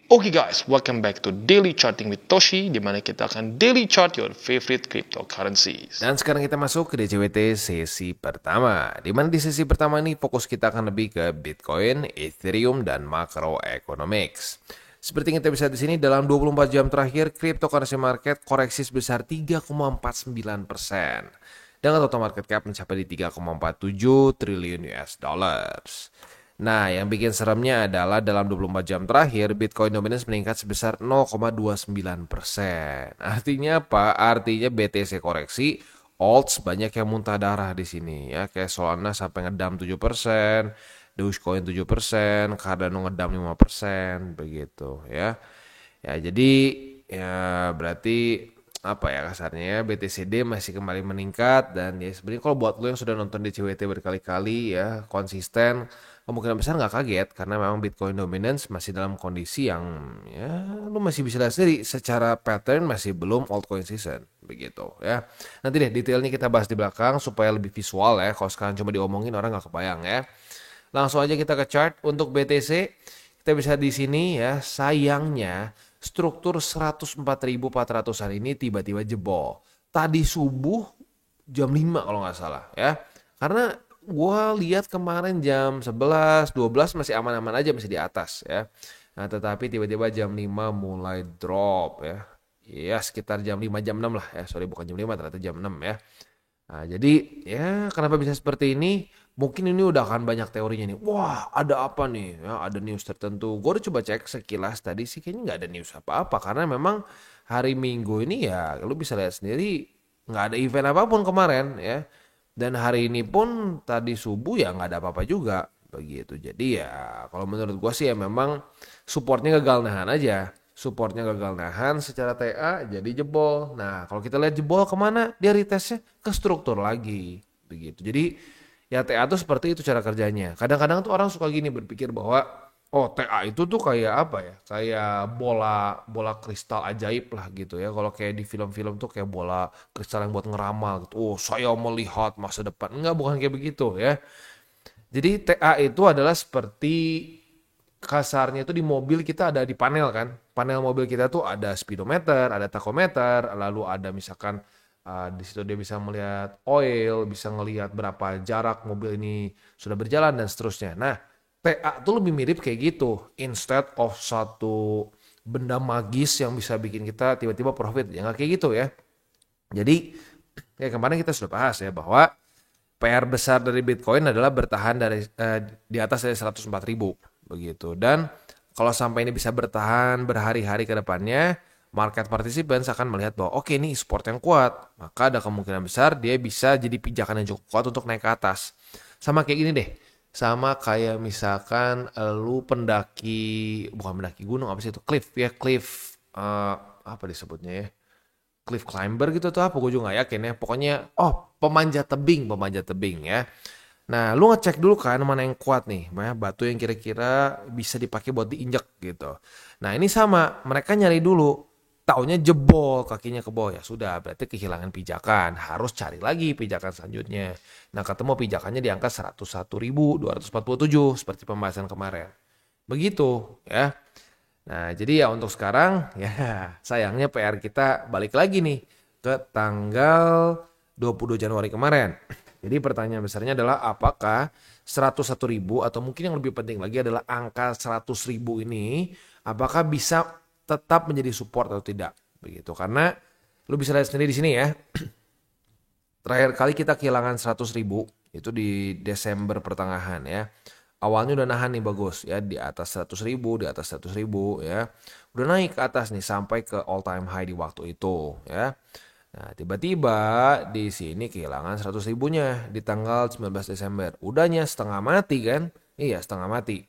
Oke guys, welcome back to Daily Charting with Toshi, di mana kita akan daily chart your favorite cryptocurrencies. Dan sekarang kita masuk ke DCWT sesi pertama. Di mana di sesi pertama ini fokus kita akan lebih ke Bitcoin, Ethereum, dan macroeconomics. Seperti yang kita bisa di sini, dalam 24 jam terakhir, cryptocurrency market koreksi sebesar 3,49%. Dengan total market cap mencapai di 3,47 triliun US dollars. Nah, yang bikin seremnya adalah dalam 24 jam terakhir, Bitcoin dominance meningkat sebesar 0,29%. Artinya apa? Artinya BTC koreksi, alts banyak yang muntah darah di sini ya. Kayak Solana sampai ngedam 7%, Dogecoin 7%, Cardano ngedam 5%, begitu ya. Ya, jadi ya berarti apa ya kasarnya ya, BTCD masih kembali meningkat. Dan ya sebenarnya kalau buat lo yang sudah nonton di CWT berkali-kali ya, konsisten, kemungkinan besar nggak kaget karena memang Bitcoin dominance masih dalam kondisi yang ya lu masih bisa lihat sendiri secara pattern masih belum altcoin season begitu ya. Nanti deh detailnya kita bahas di belakang supaya lebih visual ya. Kalau sekarang cuma diomongin orang nggak kebayang ya. Langsung aja kita ke chart untuk BTC. Kita bisa di sini ya, sayangnya struktur 104.400-an ini tiba-tiba jebol. Tadi subuh jam 5 kalau nggak salah ya. Karena gue lihat kemarin jam 11, 12 masih aman-aman aja, masih di atas ya. Nah, tetapi tiba-tiba jam 5 mulai drop ya. Ya sekitar jam 5, jam 6 lah ya. Sorry, bukan jam 5, ternyata jam 6 ya. Nah, jadi ya kenapa bisa seperti ini? Mungkin ini udah akan banyak teorinya nih. Wah, ada apa nih? Ya, ada news tertentu. Gue udah coba cek sekilas tadi sih kayaknya nggak ada news apa-apa. Karena memang hari Minggu ini ya lu bisa lihat sendiri nggak ada event apapun kemarin ya. Dan hari ini pun tadi subuh ya nggak ada apa-apa juga. Begitu. Jadi ya kalau menurut gue sih ya memang supportnya gagal nahan aja. Supportnya gagal nahan secara TA jadi jebol. Nah kalau kita lihat jebol kemana? Dia retestnya ke struktur lagi. Begitu. Jadi ya TA tuh seperti itu cara kerjanya. Kadang-kadang tuh orang suka gini berpikir bahwa oh TA itu tuh kayak apa ya? Kayak bola bola kristal ajaib lah gitu ya. Kalau kayak di film-film tuh kayak bola kristal yang buat ngeramal gitu. Oh saya melihat masa depan. Enggak, bukan kayak begitu ya. Jadi TA itu adalah seperti kasarnya itu di mobil kita ada di panel kan. Panel mobil kita tuh ada speedometer, ada tachometer, lalu ada misalkan di situ dia bisa melihat oil, bisa ngelihat berapa jarak mobil ini sudah berjalan dan seterusnya. Nah, TA tuh lebih mirip kayak gitu. Instead of satu benda magis yang bisa bikin kita tiba-tiba profit. Ya nggak kayak gitu ya. Jadi, kayak kemarin kita sudah bahas ya bahwa PR besar dari Bitcoin adalah bertahan di atas dari 104.000 begitu. Dan kalau sampai ini bisa bertahan berhari-hari ke depannya, market participants akan melihat bahwa oke ini support yang kuat, maka ada kemungkinan besar dia bisa jadi pijakan yang cukup kuat untuk naik ke atas. Sama kayak gini deh. Sama kayak misalkan lu bukan pendaki gunung, apa sih itu? Cliff, apa disebutnya ya? Cliff climber gitu tuh apa gue juga gak yakin ya. Pokoknya pemanjat tebing ya. Nah lu ngecek dulu kan mana yang kuat nih, batu yang kira-kira bisa dipakai buat diinjek gitu. Nah ini sama, mereka nyari dulu, taunya jebol kakinya ke bawah, ya sudah berarti kehilangan pijakan, harus cari lagi pijakan selanjutnya. Nah ketemu pijakannya di angka 101.247 seperti pembahasan kemarin. Begitu ya. Nah, jadi ya untuk sekarang ya sayangnya PR kita balik lagi nih ke tanggal 22 Januari kemarin. Jadi pertanyaan besarnya adalah apakah 101.000 atau mungkin yang lebih penting lagi adalah angka 100.000 ini apakah bisa tetap menjadi support atau tidak begitu. Karena lu bisa lihat sendiri di sini ya. Terakhir kali kita kehilangan 100.000 itu di Desember pertengahan ya. Awalnya udah nahan nih bagus ya di atas 100.000, di atas 100.000 ya. Udah naik ke atas nih sampai ke all time high di waktu itu ya. Nah, tiba-tiba di sini kehilangan 100.000-nya di tanggal 19 Desember. Udahnya setengah mati kan? Iya, setengah mati.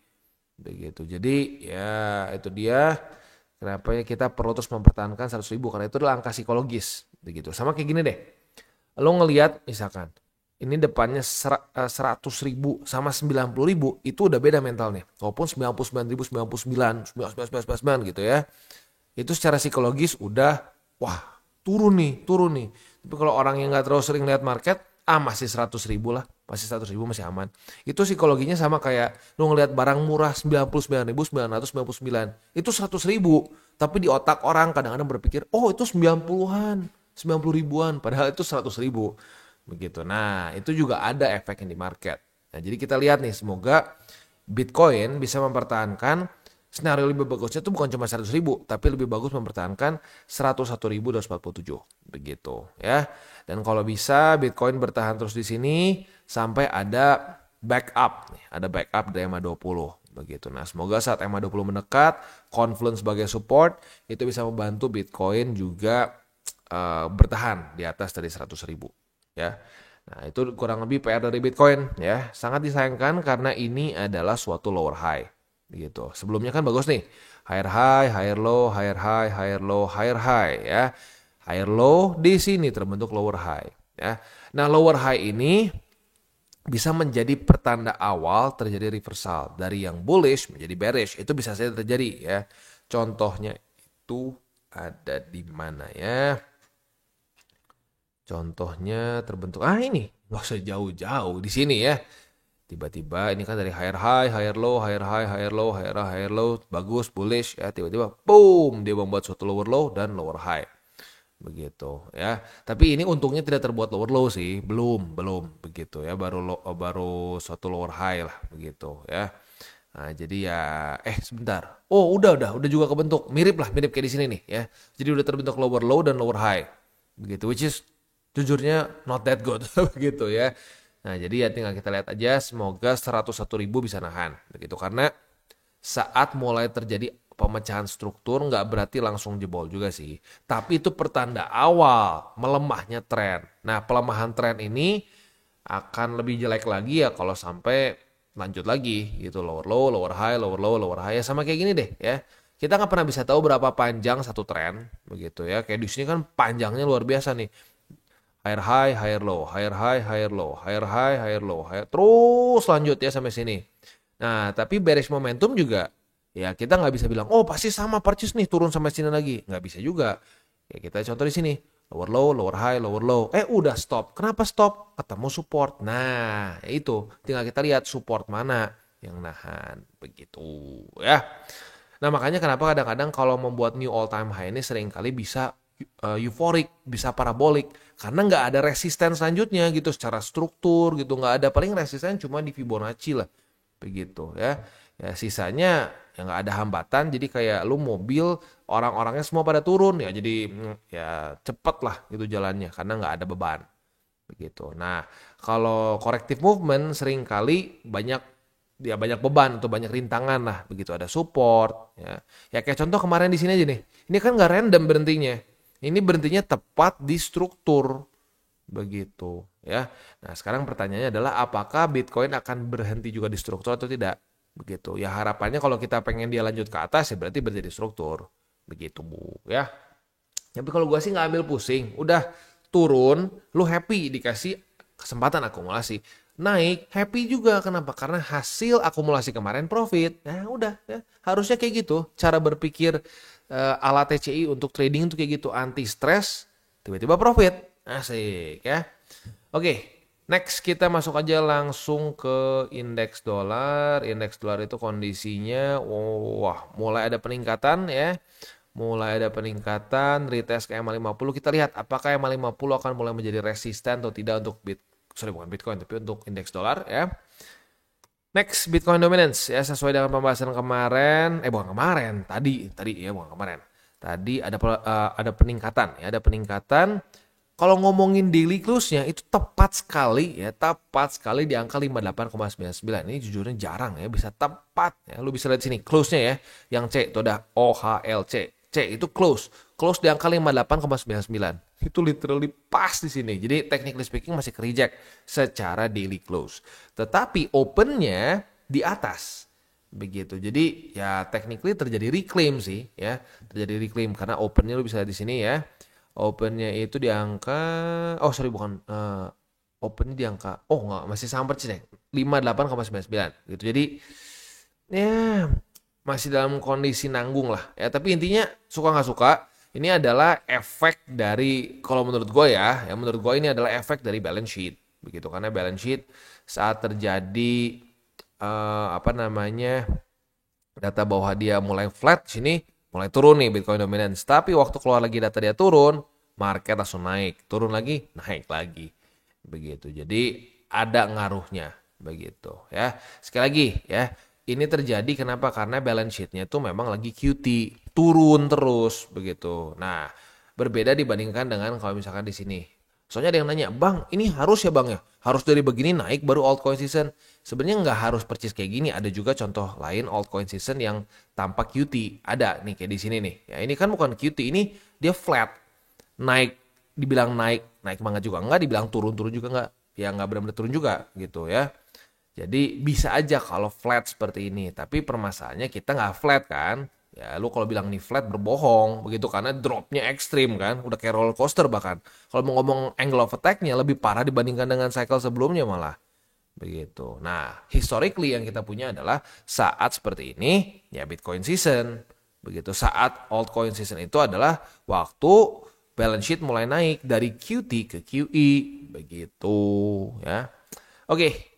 Begitu. Jadi ya itu dia kenapa ya kita perlu terus mempertahankan 100.000 karena itu adalah angka psikologis. Begitu. Sama kayak gini deh. Lo ngelihat misalkan ini depannya 100.000 sama 90.000 itu udah beda mentalnya. Walaupun 99.000, 99, 99 gitu ya. Itu secara psikologis udah wah turun nih. Tapi kalau orang yang nggak terlalu sering lihat market, masih 100.000 lah. Masih 100.000 masih aman. Itu psikologinya sama kayak lu ngelihat barang murah 99.999. Itu 100.000. Tapi di otak orang kadang-kadang berpikir, oh itu 90-an, 90 ribuan. Padahal itu 100.000. Begitu. Nah itu juga ada efeknya di market. Nah jadi kita lihat nih, semoga Bitcoin bisa mempertahankan skenario lebih bagusnya itu bukan cuma 100.000, tapi lebih bagus mempertahankan 101.247 begitu ya. Dan kalau bisa Bitcoin bertahan terus di sini sampai ada backup nih, ada backup dari EMA20 begitu. Nah, semoga saat EMA20 mendekat, Confluence sebagai support itu bisa membantu Bitcoin juga bertahan di atas dari 100.000 ya. Nah, itu kurang lebih PR dari Bitcoin ya. Sangat disayangkan karena ini adalah suatu lower high. Gitu. Sebelumnya kan bagus nih. Higher high, higher low, higher high, higher low, higher high ya. Higher low di sini terbentuk lower high ya. Nah, lower high ini bisa menjadi pertanda awal terjadi reversal dari yang bullish menjadi bearish. Itu bisa saja terjadi ya. Contohnya itu ada di mana ya? Contohnya terbentuk ini nggak usah jauh-jauh di sini ya. Tiba-tiba ini kan dari higher high, higher low, higher high, higher low, higher high, higher low, bagus, bullish ya. Tiba-tiba boom, dia membuat suatu lower low dan lower high. Begitu ya. Tapi ini untungnya tidak terbuat lower low sih, belum begitu ya. Baru suatu lower high lah begitu ya. Nah, jadi ya sebentar. Oh, udah juga kebentuk. Mirip kayak di sini nih ya. Jadi udah terbentuk lower low dan lower high. Begitu, which is jujurnya not that good begitu ya. Nah, jadi ya tinggal kita lihat aja, semoga 101.000 bisa nahan begitu, karena saat mulai terjadi pemecahan struktur nggak berarti langsung jebol juga sih, tapi itu pertanda awal melemahnya tren. Nah, pelemahan tren ini akan lebih jelek lagi ya kalau sampai lanjut lagi gitu, lower low, lower high, lower low, lower high, ya sama kayak gini deh ya. Kita nggak pernah bisa tahu berapa panjang satu tren begitu ya. Kayak di sini kan panjangnya luar biasa nih. Higher high, higher low, higher high, higher low, higher high, higher low, terus lanjut ya sampai sini. Nah, tapi bearish momentum juga, ya kita nggak bisa bilang, oh pasti sama percis nih turun sampai sini lagi. Nggak bisa juga. Ya kita contoh di sini, lower low, lower high, lower low. Udah stop. Kenapa stop? Ketemu support. Nah, itu tinggal kita lihat support mana yang nahan. Begitu ya. Nah, makanya kenapa kadang-kadang kalau membuat new all time high ini seringkali bisa euforik, bisa parabolik, karena nggak ada resisten selanjutnya gitu secara struktur gitu, nggak ada, paling resisten cuma di Fibonacci lah begitu ya. Ya sisanya ya nggak ada hambatan, jadi kayak lu mobil orang-orangnya semua pada turun ya, jadi ya cepet lah gitu jalannya karena nggak ada beban begitu. Nah, kalau corrective movement seringkali banyak beban atau banyak rintangan lah begitu, ada support ya kayak contoh kemarin di sini aja nih, ini kan nggak random berhentinya. Ini berhentinya tepat di struktur begitu ya. Nah, sekarang pertanyaannya adalah apakah Bitcoin akan berhenti juga di struktur atau tidak? Begitu. Ya harapannya kalau kita pengen dia lanjut ke atas ya berarti berhenti di struktur. Begitu, Bu, ya. Tapi kalau gua sih nggak ambil pusing. Udah turun, lu happy dikasih kesempatan akumulasi. Naik, happy juga. Kenapa? Karena hasil akumulasi kemarin profit. Nah, udah ya. Harusnya kayak gitu. Cara berpikir ala TCI untuk trading itu kayak gitu, anti stress, tiba-tiba profit. Asik ya. Oke, next kita masuk aja langsung ke indeks dolar. Indeks dolar itu kondisinya mulai ada peningkatan ya. Mulai ada peningkatan, retest ke EMA50. Kita lihat apakah EMA50 akan mulai menjadi resisten atau tidak untuk bukan Bitcoin tapi untuk indeks dolar ya. Next, Bitcoin dominance ya, sesuai dengan pembahasan kemarin, tadi ya, bukan kemarin. Tadi ada peningkatan ya, ada peningkatan. Kalau ngomongin daily close-nya itu tepat sekali di angka 58,99. Ini jujurnya jarang ya bisa tepat ya. Lu bisa lihat sini close-nya ya, yang C itu ada OHLC. C itu close di angka 58,99. Itu literally pas di sini. Jadi technically speaking masih reject secara daily close. Tetapi opennya di atas. Begitu. Jadi ya technically terjadi reclaim sih ya. Terjadi reclaim karena opennya lu bisa lihat di sini ya. Opennya itu di angka opennya di angka masih sama persis deh. 58,99 gitu. Jadi ya masih dalam kondisi nanggung lah ya, tapi intinya suka nggak suka ini adalah efek dari, kalau menurut gue ya menurut gue ini adalah efek dari balance sheet begitu, karena balance sheet saat terjadi data bahwa dia mulai flat sini, mulai turun nih Bitcoin dominance. Tapi waktu keluar lagi data dia turun, market langsung naik, turun lagi, naik lagi. Begitu. Jadi ada ngaruhnya begitu ya. Sekali lagi ya, ini terjadi kenapa? Karena balance sheet-nya itu memang lagi QT, turun terus begitu. Nah, berbeda dibandingkan dengan kalau misalkan di sini. Soalnya ada yang nanya, "Bang, ini harus ya Bang ya? Harus dari begini naik baru altcoin season?" Sebenarnya nggak harus persis kayak gini. Ada juga contoh lain altcoin season yang tanpa QT. Ada nih kayak di sini nih. Ya ini kan bukan QT, ini dia flat. Naik, dibilang naik banget juga enggak, dibilang turun juga enggak. Ya nggak benar-benar turun juga gitu ya. Jadi bisa aja kalau flat seperti ini. Tapi permasalahannya kita nggak flat kan. Ya lu kalau bilang nih flat berbohong begitu karena dropnya ekstrim kan. Udah kayak roller coaster bahkan. Kalau mau ngomong angle of attack-nya lebih parah dibandingkan dengan cycle sebelumnya malah. Begitu. Nah, historically yang kita punya adalah saat seperti ini ya Bitcoin season. Begitu. Saat altcoin season itu adalah waktu balance sheet mulai naik dari QT ke QE. Begitu ya. Oke.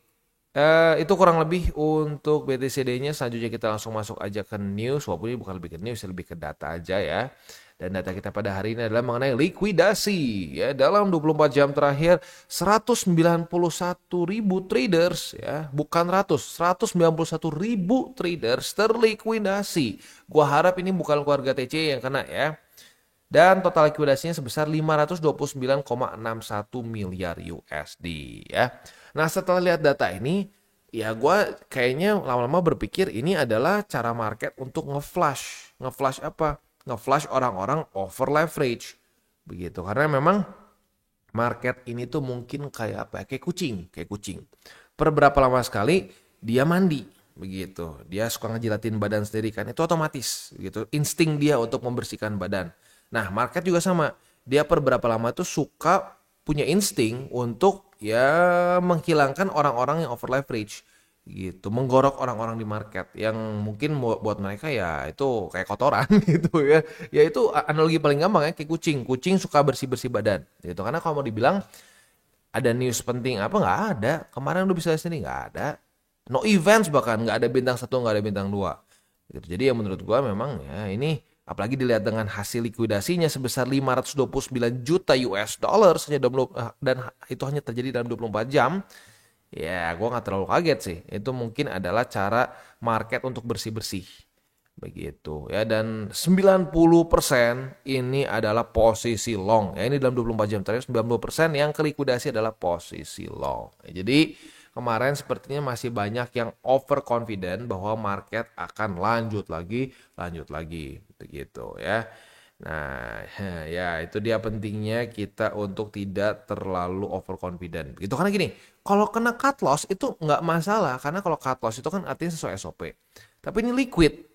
Itu kurang lebih untuk BTCD-nya. Selanjutnya kita langsung masuk aja ke news. Walaupun ini bukan lebih ke news, lebih ke data aja ya. Dan data kita pada hari ini adalah mengenai likuidasi. Ya, dalam 24 jam terakhir 191 ribu traders ya, bukan 191 ribu traders terlikuidasi. Gua harap ini bukan keluarga TC yang kena ya. Dan total likuidasinya sebesar 529,61 miliar USD ya. Nah setelah lihat data ini, ya gue kayaknya lama-lama berpikir ini adalah cara market untuk nge-flush. Nge-flush apa? Nge-flush orang-orang over leverage. Begitu, karena memang market ini tuh mungkin kayak apa ya? Kayak kucing. Per berapa lama sekali dia mandi. Begitu, dia suka ngejilatin badan sendiri kan, itu otomatis. Begitu, insting dia untuk membersihkan badan. Nah, market juga sama. Dia per berapa lama tuh suka punya insting untuk ya menghilangkan orang-orang yang over leverage gitu, menggorok orang-orang di market yang mungkin buat mereka ya itu kayak kotoran gitu ya. Ya itu analogi paling gampang ya, kayak kucing suka bersih-bersih badan gitu. Karena kalau mau dibilang ada news penting apa, nggak ada. Kemarin lu bisa lihat sini nggak ada. No events, bahkan nggak ada bintang 1, nggak ada bintang 2 gitu. Jadi ya menurut gua memang ya ini, apalagi dilihat dengan hasil likuidasinya sebesar 529 juta US dollar dan itu hanya terjadi dalam 24 jam. Ya, gue nggak terlalu kaget sih. Itu mungkin adalah cara market untuk bersih-bersih. Begitu ya. Dan 90% ini adalah posisi long. Ya, ini dalam 24 jam terakhir 90% yang kelikuidasi adalah posisi long. Ya, jadi kemarin sepertinya masih banyak yang overconfident bahwa market akan lanjut lagi. Begitu ya. Nah, ya itu dia pentingnya kita untuk tidak terlalu overconfident. Begitu, karena gini, kalau kena cut loss itu nggak masalah. Karena kalau cut loss itu kan artinya sesuai SOP. Tapi ini liquid.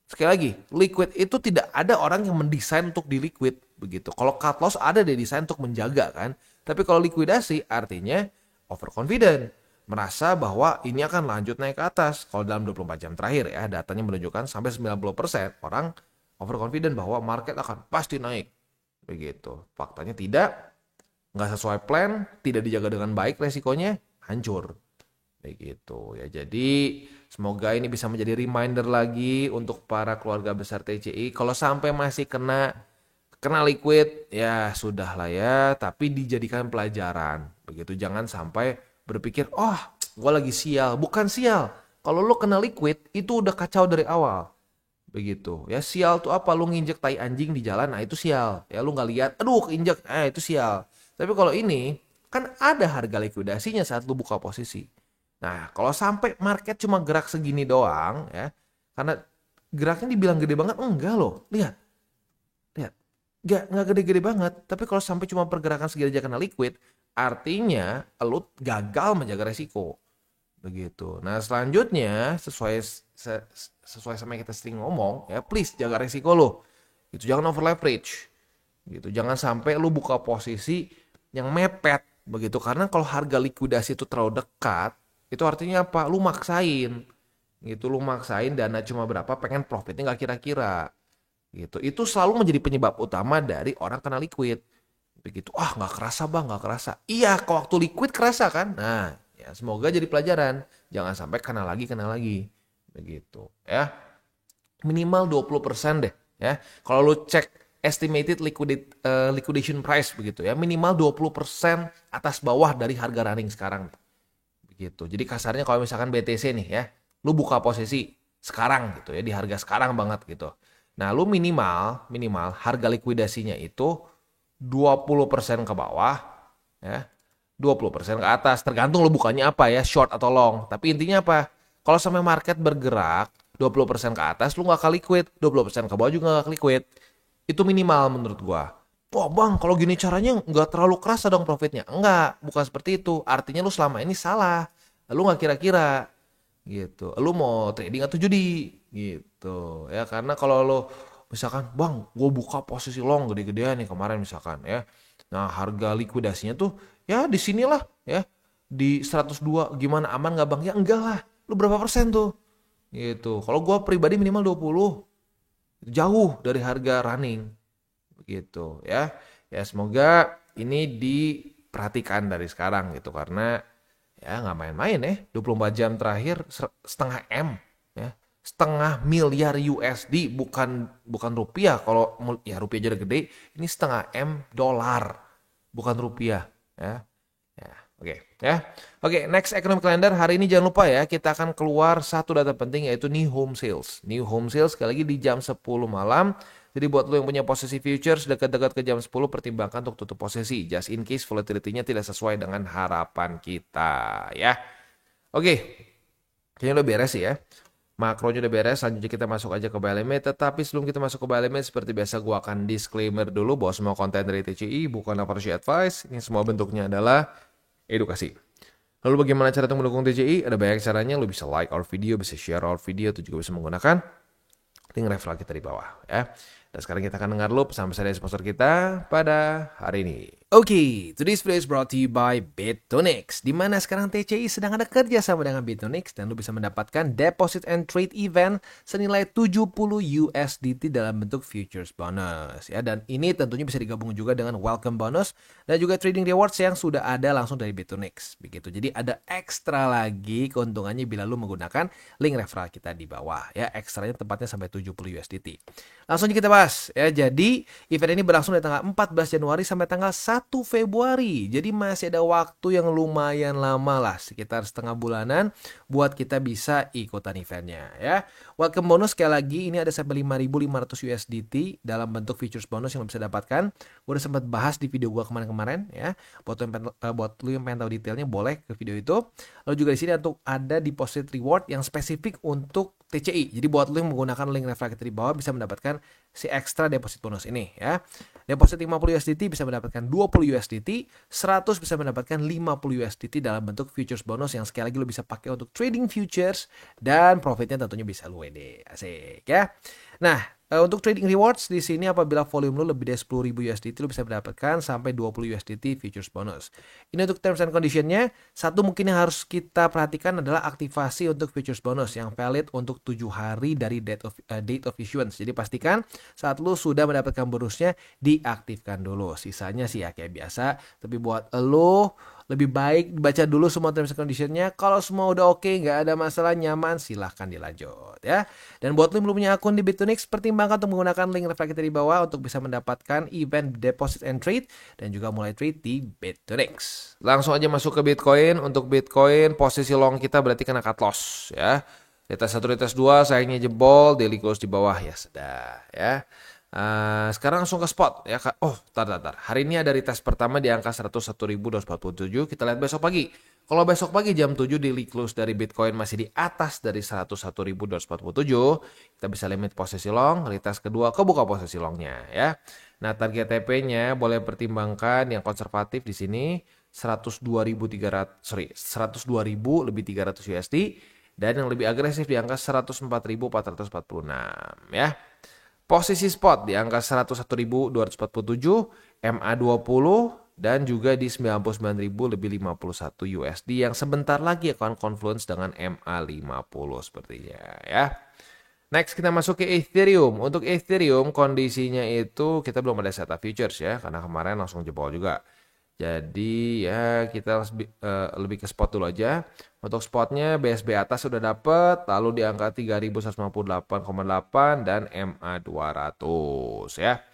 Sekali lagi, liquid itu tidak ada orang yang mendesain untuk di liquid. Begitu. Kalau cut loss ada desain untuk menjaga kan. Tapi kalau likuidasi artinya overconfident. Merasa bahwa ini akan lanjut naik ke atas. Kalau dalam 24 jam terakhir ya, datanya menunjukkan sampai 90% orang overconfident bahwa market akan pasti naik. Begitu. Faktanya tidak, nggak sesuai plan, tidak dijaga dengan baik, resikonya hancur. Begitu ya. Jadi semoga ini bisa menjadi reminder lagi untuk para keluarga besar TCI. Kalau sampai masih kena liquid ya sudah lah ya, tapi dijadikan pelajaran. Begitu, jangan sampai berpikir, "Oh, gue lagi sial." Bukan sial. Kalau lo kena liquid itu udah kacau dari awal. Begitu ya. Sial tuh apa? Lu nginjek tai anjing di jalan, nah itu sial ya. Lu nggak lihat, aduh keinjek, itu sial. Tapi kalau ini kan ada harga likuidasinya saat lu buka posisi. Nah kalau sampai market cuma gerak segini doang ya, karena geraknya dibilang gede banget, enggak loh. Lihat nggak gede-gede banget. Tapi kalau sampai cuma pergerakan segini aja kena liquid, artinya lu gagal menjaga resiko. Begitu. Nah selanjutnya sesuai sama yang kita sering ngomong ya, please jaga resiko lo. Gitu, jangan over leverage. Gitu, jangan sampai lu buka posisi yang mepet begitu, karena kalau harga likuidasi itu terlalu dekat, itu artinya apa? Lu maksain. Gitu, lu maksain dana cuma berapa, pengen profitnya nggak kira-kira. Gitu. Itu selalu menjadi penyebab utama dari orang kena liquid. Begitu. Nggak kerasa bang, nggak kerasa. Iya, kalau waktu liquid kerasa kan. Nah, ya Ya, semoga jadi pelajaran. Jangan sampai kena lagi. Begitu ya. Minimal 20% deh ya. Kalau lu cek estimated liquidation price begitu ya, minimal 20% atas bawah dari harga running sekarang. Begitu. Jadi kasarnya kalau misalkan BTC nih ya, lu buka posisi sekarang gitu ya, di harga sekarang banget gitu. Nah, lu minimal harga likuidasinya itu 20% ke bawah ya, 20% ke atas, tergantung lu bukanya apa ya, short atau long. Tapi intinya apa? Kalau sampai market bergerak 20% ke atas, lu nggak akan liquid, 20% ke bawah juga nggak akan liquid. Itu minimal menurut gua. Wah bang, kalau gini caranya nggak terlalu keras dong profitnya. Enggak, bukan seperti itu. Artinya lu selama ini salah. Lu nggak kira-kira gitu. Lu mau trading atau judi gitu ya. Karena kalau lu misalkan, bang, gue buka posisi long gede-gedean nih kemarin misalkan ya. Nah harga likuidasinya tuh ya di sinilah ya, di 102. Gimana, aman nggak bang? Ya enggak lah. Lu berapa persen tuh? Gitu. Kalau gue pribadi minimal 20, jauh dari harga running begitu ya. Ya semoga ini diperhatikan dari sekarang gitu, karena ya nggak main-main ya, 24 jam terakhir setengah M ya, setengah miliar USD, bukan rupiah. Kalau ya rupiah aja udah gede, ini setengah M dolar, bukan rupiah ya. Ya, oke ya. Oke, next economic calendar hari ini jangan lupa ya, kita akan keluar satu data penting yaitu new home sales. New home sales sekali lagi di jam 10 malam. Jadi buat lo yang punya posisi futures dekat-dekat ke jam 10, pertimbangkan untuk tutup posisi just in case volatility-nya tidak sesuai dengan harapan kita ya. Oke. Kayaknya udah beres sih ya. Makronya udah beres, selanjutnya kita masuk aja ke buy limit. Tetapi sebelum kita masuk ke buy limit, seperti biasa gue akan disclaimer dulu bahwa semua konten dari TCI bukan financial advice. Ini semua bentuknya adalah edukasi. Lalu bagaimana cara untuk mendukung TCI? Ada banyak caranya. Lo bisa like our video, bisa share our video, atau juga bisa menggunakan link referral kita di bawah ya. Dan sekarang kita akan dengar dulu pesan-pesan dari sponsor kita pada hari ini. Oke, today's video is brought to you by Bitonix, di mana sekarang TCI sedang ada kerja sama dengan Bitonix dan lu bisa mendapatkan deposit and trade event senilai 70 USDT dalam bentuk futures bonus ya. Dan ini tentunya bisa digabung juga dengan welcome bonus dan juga trading rewards yang sudah ada langsung dari Bitonix. Begitu. Jadi ada ekstra lagi keuntungannya bila lu menggunakan link referral kita di bawah ya. Ekstranya tepatnya sampai 70 USDT. Langsung kita bahas ya. Jadi event ini berlangsung dari tanggal 14 Januari sampai tanggal 1 Februari. Jadi masih ada waktu yang lumayan lama lah, sekitar setengah bulanan buat kita bisa ikutan eventnya ya. Welcome bonus sekali lagi ini ada sampai 5.500 USDT dalam bentuk futures bonus yang lo bisa dapatkan. Gue udah sempat bahas di video gue kemarin ya. Buat lu yang pengen tahu detailnya boleh ke video itu. Lalu juga di sini ada deposit reward yang spesifik untuk TCI. Jadi buat lu yang menggunakan link referral kita di bawah bisa mendapatkan si extra deposit bonus ini ya. Deposit 50 USDT bisa mendapatkan 20 USDT, 100 bisa mendapatkan 50 USDT dalam bentuk futures bonus yang sekali lagi lu bisa pakai untuk trading futures dan profitnya tentunya bisa lu WD. Asik ya. Nah, untuk trading rewards di sini apabila volume lu lebih dari 10.000 USDT lu bisa mendapatkan sampai 20 USDT futures bonus. Ini untuk terms and conditionnya. Satu mungkin yang harus kita perhatikan adalah aktivasi untuk futures bonus yang valid untuk 7 hari dari date of issuance. Jadi pastikan saat lu sudah mendapatkan bonusnya diaktifkan dulu. Sisanya sih ya kayak biasa. Tapi buat lu lebih baik baca dulu semua terms and conditionnya. Kalau semua udah oke, nggak ada masalah, nyaman, silahkan dilanjut ya. Dan buat lu yang belum punya akun di Bitonix, pertimbangkan untuk menggunakan link referral kita di bawah untuk bisa mendapatkan event deposit and trade dan juga mulai trade di Bitonix. Langsung aja masuk ke Bitcoin. Untuk Bitcoin posisi long kita berarti kena cut loss ya. Retest 1, retest 2 sayangnya jebol, daily close di bawah ya sudah ya. Sekarang langsung ke spot ya. Tar. Hari ini ada retest pertama di angka 101.247. Kita lihat besok pagi. Kalau besok pagi jam 7 daily close dari Bitcoin masih di atas dari 101.247, kita bisa limit posisi long, retest kedua kebuka posisi longnya ya. Nah, target TP-nya boleh pertimbangkan yang konservatif di sini 102.300 lebih 300 USD dan yang lebih agresif di angka 104.446 ya. Posisi spot di angka 101.247, MA20 dan juga di 99.000 lebih 51 USD yang sebentar lagi akan confluence dengan MA50 sepertinya ya. Next kita masuk ke Ethereum. Untuk Ethereum kondisinya itu kita belum ada setup futures ya, karena kemarin langsung jebol juga. Jadi ya kita lebih ke spot dulu aja. Untuk spotnya BSB atas sudah dapat, lalu di angka 3158,8 dan MA 200 ya.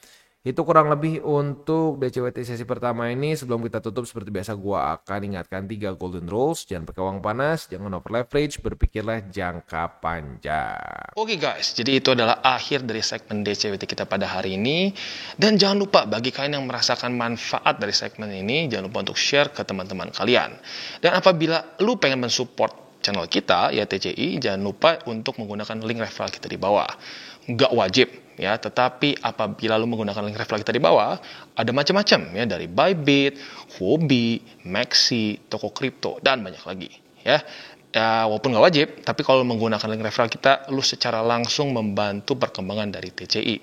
Itu kurang lebih untuk DCWT sesi pertama ini. Sebelum kita tutup seperti biasa gua akan ingatkan 3 golden rules. Jangan pakai uang panas, jangan over leverage, berpikirlah jangka panjang. Oke guys, jadi itu adalah akhir dari segmen DCWT kita pada hari ini. Dan jangan lupa bagi kalian yang merasakan manfaat dari segmen ini, jangan lupa untuk share ke teman-teman kalian. Dan apabila lu pengen mensupport channel kita, ya TCI, jangan lupa untuk menggunakan link referral kita di bawah. Nggak wajib ya, tetapi apabila lu menggunakan link referral kita di bawah, ada macam-macam ya, dari Bybit, Huobi, Maxi, toko kripto, dan banyak lagi ya. Ya, walaupun nggak wajib, tapi kalau menggunakan link referral kita, lu secara langsung membantu perkembangan dari TCI.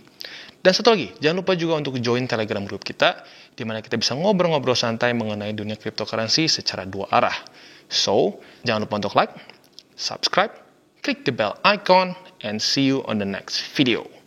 Dan satu lagi, jangan lupa juga untuk join Telegram group kita, di mana kita bisa ngobrol-ngobrol santai mengenai dunia cryptocurrency secara dua arah. So, jangan lupa untuk like, subscribe, click the bell icon, and see you on the next video.